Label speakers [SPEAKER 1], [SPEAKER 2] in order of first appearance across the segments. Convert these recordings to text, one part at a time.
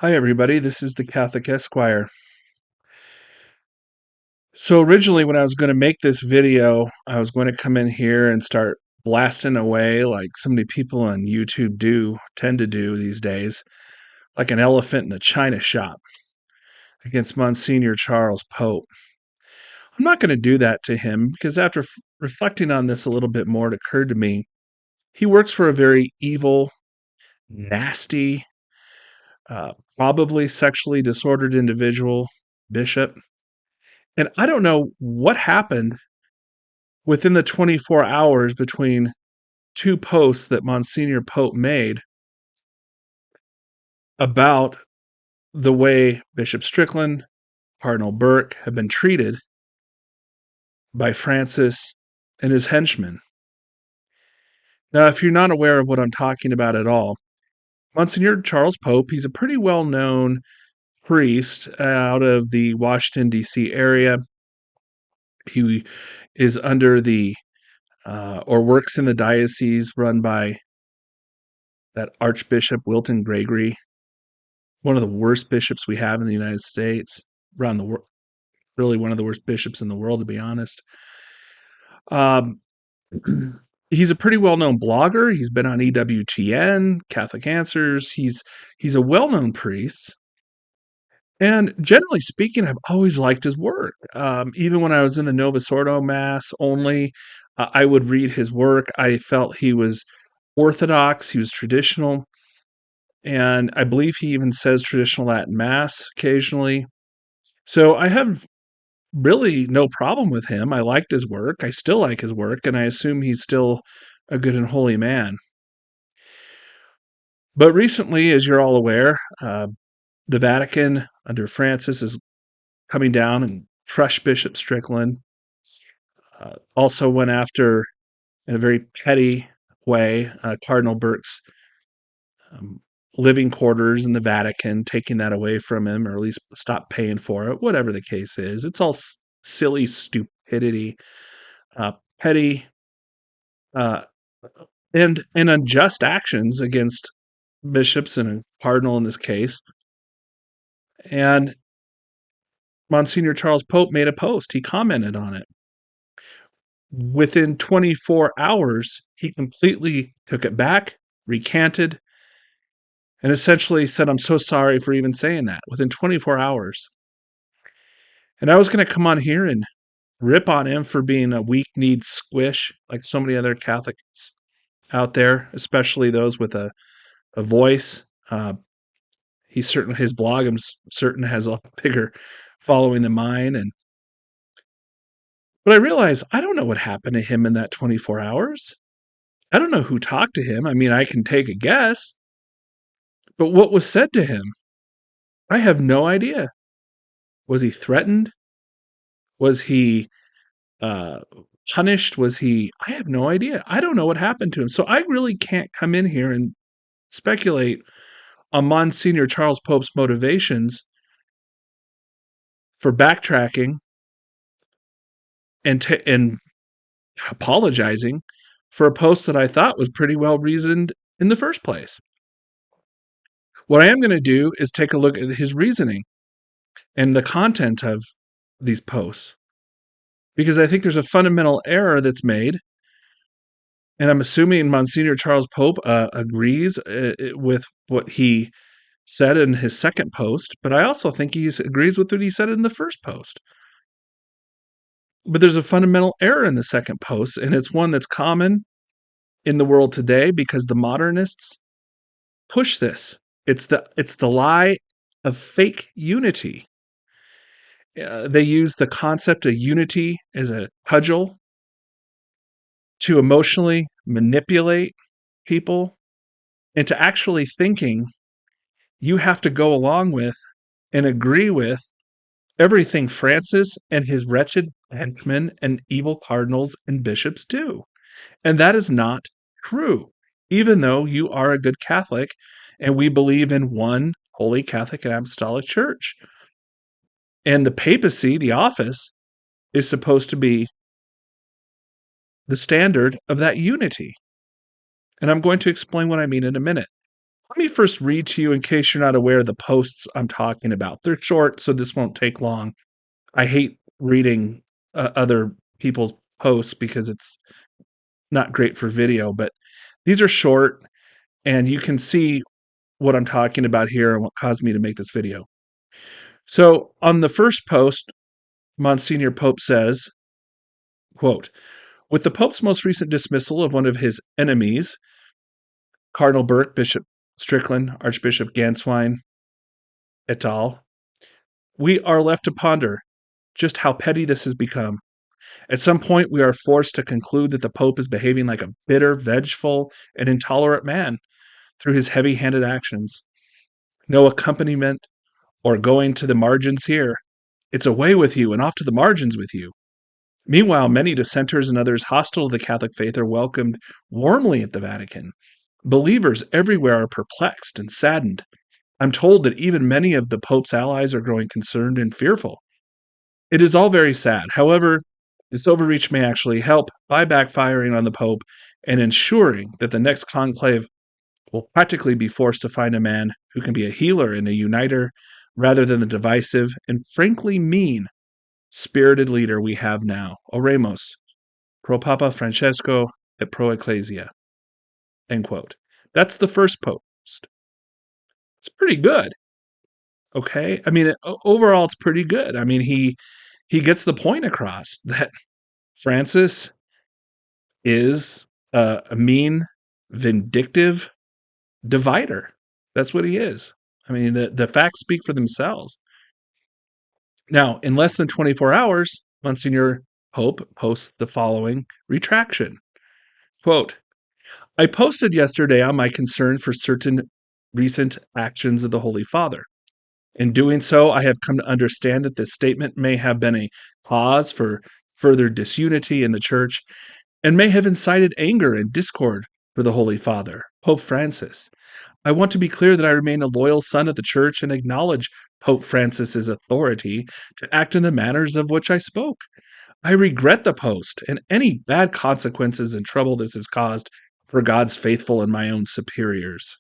[SPEAKER 1] Hi, everybody. This is the Catholic Esquire. So, originally, when I was going to make this video, I was going to come in here and start blasting away like so many people on YouTube tend to do these days, like an elephant in a china shop against Monsignor Charles Pope. I'm not going to do that to him because after reflecting on this a little bit more, it occurred to me he works for a very evil, nasty, probably sexually disordered individual, bishop. And I don't know what happened within the 24 hours between two posts that Monsignor Pope made about the way Bishop Strickland, Cardinal Burke have been treated by Francis and his henchmen. Now, if you're not aware of what I'm talking about at all, Monsignor Charles Pope, he's a pretty well-known priest out of the Washington, D.C. area. He is under or works in the diocese run by that Archbishop Wilton Gregory, one of the worst bishops we have in the United States, around the world, really one of the worst bishops in the world, to be honest. Um, he's a pretty well-known blogger. He's been on EWTN, Catholic Answers. He's a well-known priest. And generally speaking, I've always liked his work. Even when I was in the Novus Ordo Mass only, I would read his work. I felt he was orthodox, he was traditional, and I believe he even says traditional Latin Mass occasionally. So I have really no problem with him. I liked his work. I still like his work, and I assume he's still a good and holy man. But recently, as you're all aware, the Vatican under Francis is coming down and crushed Bishop Strickland. Also went after, in a very petty way, Cardinal Burke's um, living quarters in the Vatican, taking that away from him, or at least stop paying for it, whatever the case is. It's all silly stupidity, petty, uh, and unjust actions against bishops and a cardinal in this case. And Monsignor Charles Pope made a post. He commented on it. Within 24 hours, he completely took it back, recanted, and essentially said, "I'm so sorry for even saying that," within 24 hours. And I was going to come on here and rip on him for being a weak-kneed squish, like so many other Catholics out there, especially those with a voice. His blog, I'm certain, has a bigger following than mine. But I realized I don't know what happened to him in that 24 hours. I don't know who talked to him. I mean, I can take a guess, but what was said to him? I have no idea. Was he threatened? Was he uh, punished? I have no idea. I don't know what happened to him. So I really can't come in here and speculate on Monsignor Charles Pope's motivations for backtracking and apologizing for a post that I thought was pretty well reasoned in the first place. What I am going to do is take a look at his reasoning and the content of these posts, because I think there's a fundamental error that's made, and I'm assuming Monsignor Charles Pope agrees with what he said in his second post, but I also think he agrees with what he said in the first post. But there's a fundamental error in the second post, and it's one that's common in the world today because the modernists push this. It's the lie of fake unity. They use the concept of unity as a cudgel to emotionally manipulate people into actually thinking you have to go along with and agree with everything Francis and his wretched henchmen and evil cardinals and bishops do. And that is not true, even though you are a good Catholic and we believe in one holy Catholic and Apostolic Church. And the papacy, the office, is supposed to be the standard of that unity. And I'm going to explain what I mean in a minute. Let me first read to you, in case you're not aware, of the posts I'm talking about. They're short, so this won't take long. I hate reading other people's posts because it's not great for video, but these are short, and you can see what I'm talking about here and what caused me to make this video. So on the first post, Monsignor Pope says, quote, with the Pope's most recent dismissal of one of his enemies, Cardinal Burke, Bishop Strickland, Archbishop Ganswein, et al., we are left to ponder just how petty this has become. At some point, we are forced to conclude that the Pope is behaving like a bitter, vengeful, and intolerant man through his heavy-handed actions. No accompaniment or going to the margins here. It's away with you and off to the margins with you. Meanwhile, many dissenters and others hostile to the Catholic faith are welcomed warmly at the Vatican. Believers everywhere are perplexed and saddened. I'm told that even many of the Pope's allies are growing concerned and fearful. It is all very sad. However, this overreach may actually help by backfiring on the Pope and ensuring that the next conclave will practically be forced to find a man who can be a healer and a uniter rather than the divisive and frankly mean spirited leader we have now. Oremos, pro Papa Francesco et pro Ecclesia. End quote. That's the first post. It's pretty good. Okay. I mean, overall, it's pretty good. I mean, he gets the point across that Francis is a mean, vindictive divider. That's what he is. I mean, the facts speak for themselves. Now, in less than 24 hours, Monsignor Pope posts the following retraction. Quote, I posted yesterday on my concern for certain recent actions of the Holy Father. In doing so, I have come to understand that this statement may have been a cause for further disunity in the Church and may have incited anger and discord for the Holy Father, Pope Francis. I want to be clear that I remain a loyal son of the Church and acknowledge Pope Francis's authority to act in the manners of which I spoke. I regret the post and any bad consequences and trouble this has caused for God's faithful and my own superiors.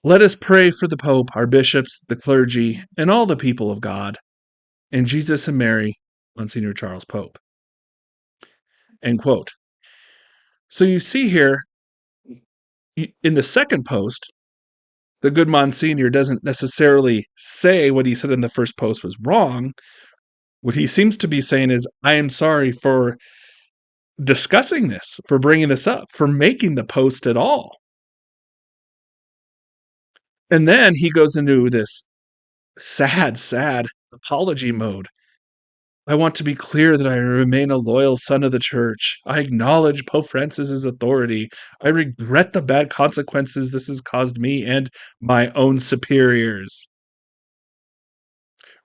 [SPEAKER 1] Let us pray for the Pope, our bishops, the clergy, and all the people of God. In Jesus and Mary, Monsignor Charles Pope. End quote. So you see here, in the second post, the good Monsignor doesn't necessarily say what he said in the first post was wrong. What he seems to be saying is, I am sorry for discussing this, for bringing this up, for making the post at all. And then he goes into this sad apology mode. I want to be clear that I remain a loyal son of the Church. I acknowledge Pope Francis's authority. I regret the bad consequences this has caused me and my own superiors.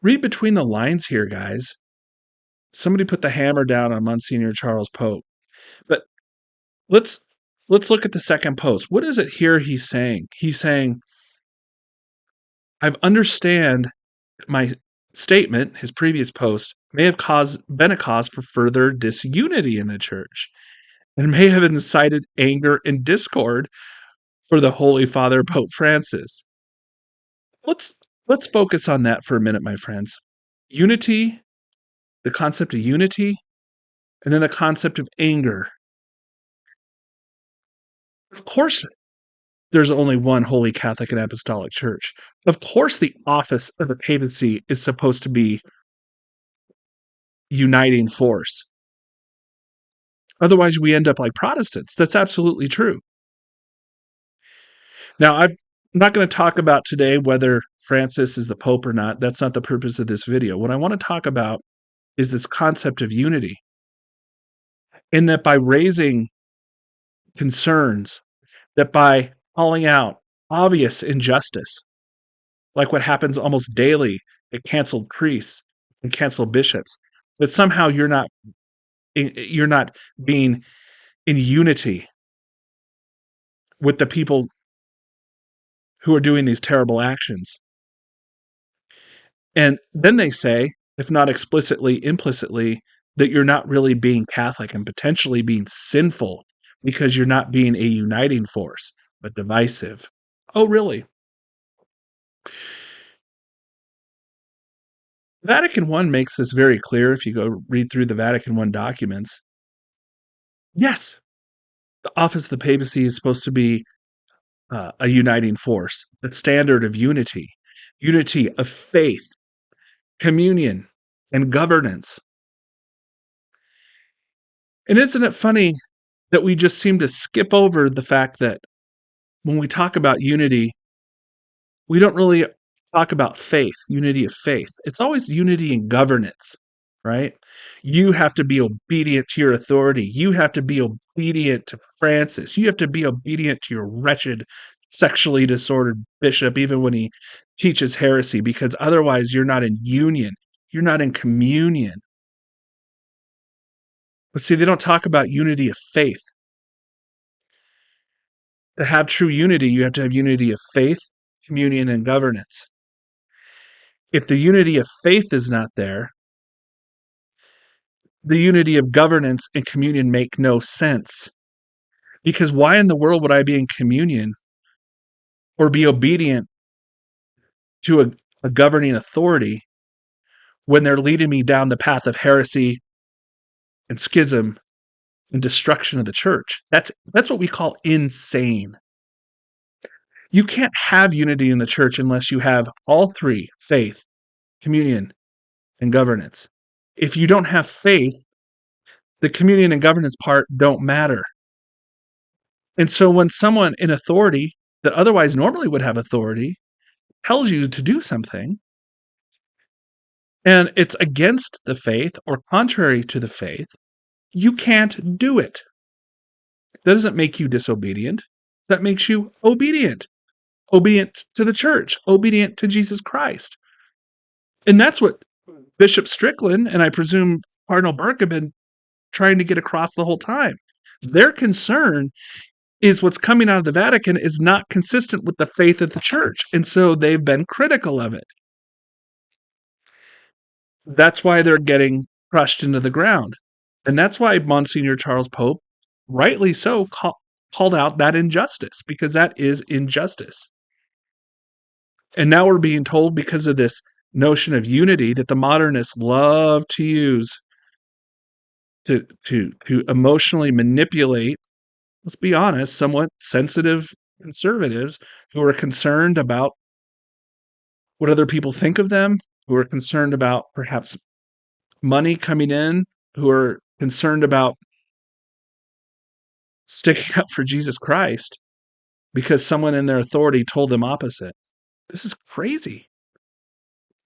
[SPEAKER 1] Read between the lines here, guys. Somebody put the hammer down on Monsignor Charles Pope. But let's look at the second post. What is it here he's saying? He's saying, I've understand my statement, his previous post, may have been a cause for further disunity in the Church, and may have incited anger and discord for the Holy Father, Pope Francis. Let's focus on that for a minute, my friends. Unity, the concept of unity, and then the concept of anger. Of course, there's only one Holy Catholic and Apostolic Church. Of course, the office of the papacy is supposed to be uniting force. Otherwise, we end up like Protestants. That's absolutely true. Now, I'm not going to talk about today whether Francis is the Pope or not. That's not the purpose of this video. What I want to talk about is this concept of unity. In that by raising concerns, that by calling out obvious injustice, like what happens almost daily at canceled priests and canceled bishops, that somehow you're not being in unity with the people who are doing these terrible actions. And then they say, if not explicitly, implicitly, that you're not really being Catholic and potentially being sinful because you're not being a uniting force, but divisive. Oh, really? Vatican I makes this very clear if you go read through the Vatican I documents. Yes, the office of the papacy is supposed to be a uniting force, a standard of unity of faith, communion, and governance. And isn't it funny that we just seem to skip over the fact that when we talk about unity, we don't really talk about faith, unity of faith. It's always unity in governance, right? You have to be obedient to your authority. You have to be obedient to Francis. You have to be obedient to your wretched, sexually disordered bishop, even when he teaches heresy, because otherwise you're not in union. You're not in communion. But see, they don't talk about unity of faith. To have true unity, you have to have unity of faith, communion, and governance. If the unity of faith is not there, the unity of governance and communion make no sense. Because why in the world would I be in communion or be obedient to a governing authority when they're leading me down the path of heresy and schism and destruction of the church? That's what we call insane. You can't have unity in the church unless you have all three: faith, communion, and governance. If you don't have faith, the communion and governance part don't matter. And so when someone in authority that otherwise normally would have authority tells you to do something and it's against the faith or contrary to the faith, you can't do it. That doesn't make you disobedient. That makes you obedient. Obedient to the church, obedient to Jesus Christ. And that's what Bishop Strickland and I presume Cardinal Burke have been trying to get across the whole time. Their concern is what's coming out of the Vatican is not consistent with the faith of the church. And so they've been critical of it. That's why they're getting crushed into the ground. And that's why Monsignor Charles Pope, rightly so, called out that injustice, because that is injustice. And now we're being told, because of this notion of unity that the modernists love to use to emotionally manipulate, let's be honest, somewhat sensitive conservatives who are concerned about what other people think of them, who are concerned about perhaps money coming in, who are concerned about sticking up for Jesus Christ because someone in their authority told them opposite. This is crazy.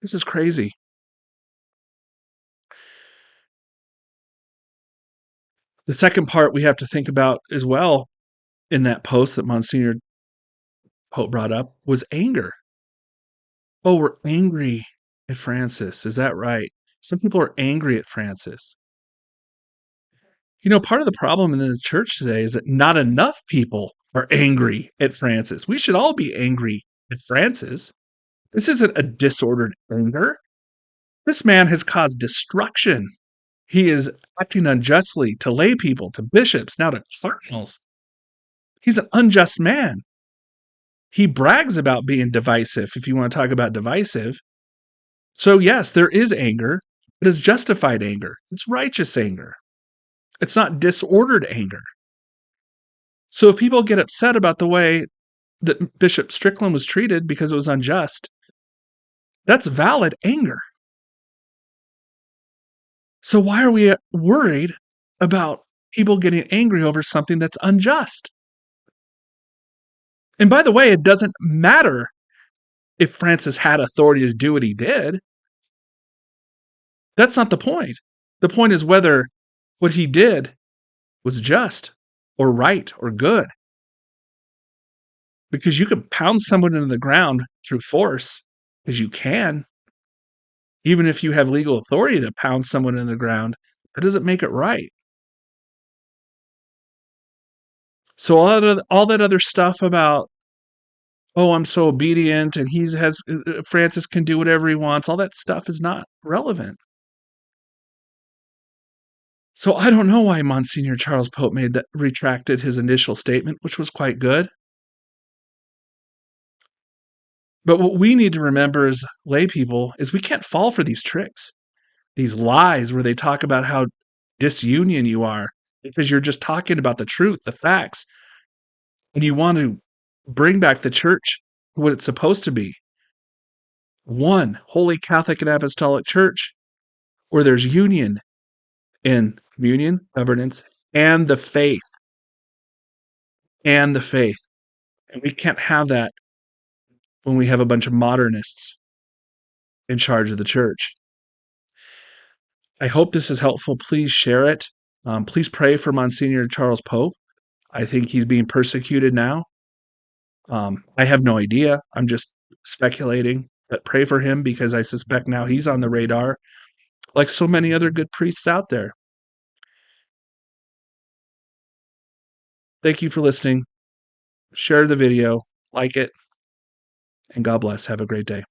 [SPEAKER 1] This is crazy. The second part we have to think about as well in that post that Monsignor Pope brought up was anger. Oh, we're angry at Francis. Is that right? Some people are angry at Francis. You know, part of the problem in the church today is that not enough people are angry at Francis. We should all be angry at Francis. This isn't a disordered anger. This man has caused destruction. He is acting unjustly to lay people, to bishops, now to cardinals. He's an unjust man. He brags about being divisive, if you want to talk about divisive. So, yes, there is anger. It is justified anger. It's righteous anger. It's not disordered anger. So if people get upset about the way that Bishop Strickland was treated because it was unjust, that's valid anger. So why are we worried about people getting angry over something that's unjust? And by the way, it doesn't matter if Francis had authority to do what he did. That's not the point. The point is whether what he did was just or right or good. Because you can pound someone into the ground through force, because you can, even if you have legal authority to pound someone in the ground, that doesn't make it right. So all that other stuff about, oh, I'm so obedient and Francis can do whatever he wants, all that stuff is not relevant. So I don't know why Monsignor Charles Pope retracted his initial statement, which was quite good. But what we need to remember as lay people is we can't fall for these tricks, these lies where they talk about how disunion you are because you're just talking about the truth, the facts, and you want to bring back the church to what it's supposed to be. One holy Catholic and Apostolic Church where there's union in communion, governance, and the faith. And the faith. And we can't have that when we have a bunch of modernists in charge of the church. I hope this is helpful. Please share it. Please pray for Monsignor Charles Pope. I think he's being persecuted now. I have no idea. I'm just speculating, but pray for him because I suspect now he's on the radar, like so many other good priests out there. Thank you for listening. Share the video, like it, and God bless. Have a great day.